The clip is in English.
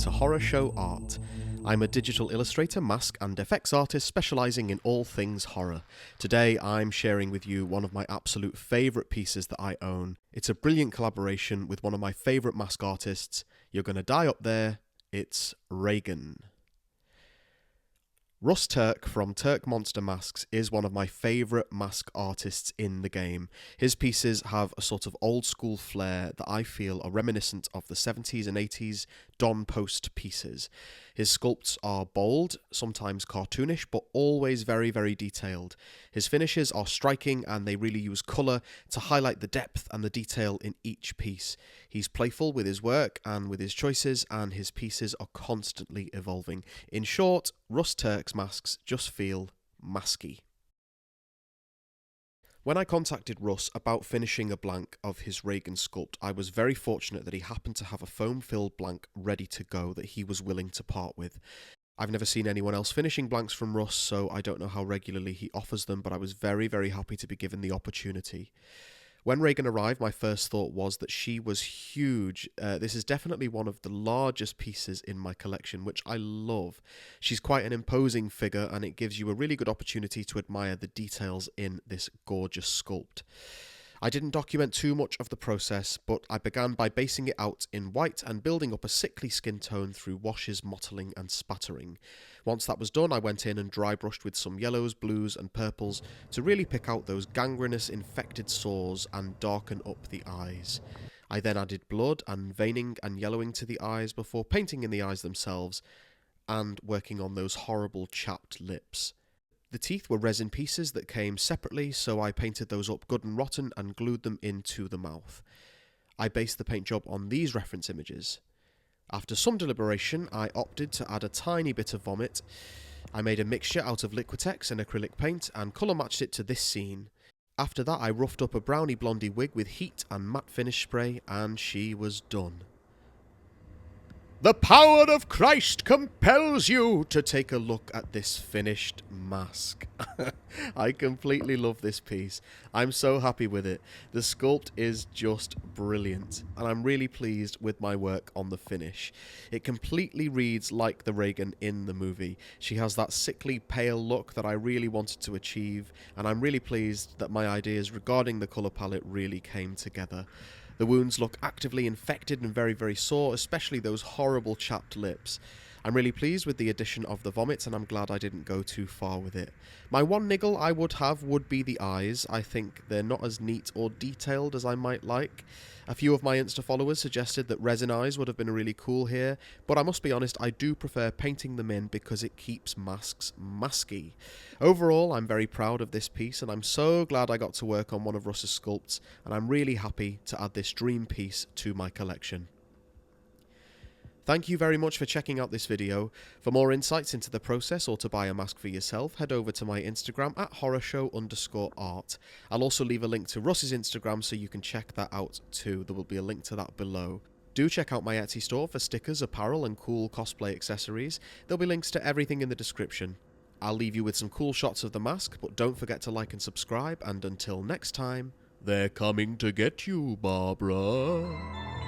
to Horrorshow Art. I'm a digital illustrator, mask and effects artist specialising in all things horror. Today I'm sharing with you one of my absolute favourite pieces that I own. It's a brilliant collaboration with one of my favourite mask artists. You're gonna die up there. It's Regan. Russ Turk from Turk Monster Masks is one of my favourite mask artists in the game. His pieces have a sort of old school flair that I feel are reminiscent of the 70s and 80s Don Post pieces. His sculpts are bold, sometimes cartoonish, but always very, very detailed. His finishes are striking and they really use colour to highlight the depth and the detail in each piece. He's playful with his work and with his choices, and his pieces are constantly evolving. In short, Russ Turk's masks just feel masky. When I contacted Russ about finishing a blank of his Regan sculpt, I was very fortunate that he happened to have a foam-filled blank ready to go that he was willing to part with. I've never seen anyone else finishing blanks from Russ, so I don't know how regularly he offers them, but I was very, very happy to be given the opportunity. When Regan arrived, my first thought was that she was huge. This is definitely one of the largest pieces in my collection, which I love. She's quite an imposing figure, and it gives you a really good opportunity to admire the details in this gorgeous sculpt. I didn't document too much of the process, but I began by basing it out in white and building up a sickly skin tone through washes, mottling and spattering. Once that was done, I went in and dry brushed with some yellows, blues and purples to really pick out those gangrenous infected sores and darken up the eyes. I then added blood and veining and yellowing to the eyes before painting in the eyes themselves and working on those horrible chapped lips. The teeth were resin pieces that came separately, so I painted those up good and rotten and glued them into the mouth. I based the paint job on these reference images. After some deliberation, I opted to add a tiny bit of vomit. I made a mixture out of Latex and acrylic paint and colour matched it to this scene. After that, I roughed up a brownie blondie wig with heat and matte finish spray, and she was done. The power of Christ compels you to take a look at this finished mask. I completely love this piece. I'm so happy with it. The sculpt is just brilliant, and I'm really pleased with my work on the finish. It completely reads like the Regan in the movie. She has that sickly pale look that I really wanted to achieve, and I'm really pleased that my ideas regarding the colour palette really came together. The wounds look actively infected and very, very sore, especially those horrible chapped lips. I'm really pleased with the addition of the vomit, and I'm glad I didn't go too far with it. My one niggle I would have would be the eyes. I think they're not as neat or detailed as I might like. A few of my Insta followers suggested that resin eyes would have been really cool here, but I must be honest, I do prefer painting them in because it keeps masks masky. Overall, I'm very proud of this piece, and I'm so glad I got to work on one of Russ's sculpts, and I'm really happy to add this dream piece to my collection. Thank you very much for checking out this video. For more insights into the process or to buy a mask for yourself, head over to my Instagram at horrorshow_art. I'll also leave a link to Russ's Instagram so you can check that out too. There will be a link to that below. Do check out my Etsy store for stickers, apparel and cool cosplay accessories. There'll be links to everything in the description. I'll leave you with some cool shots of the mask, but don't forget to like and subscribe, and until next time, they're coming to get you, Barbara.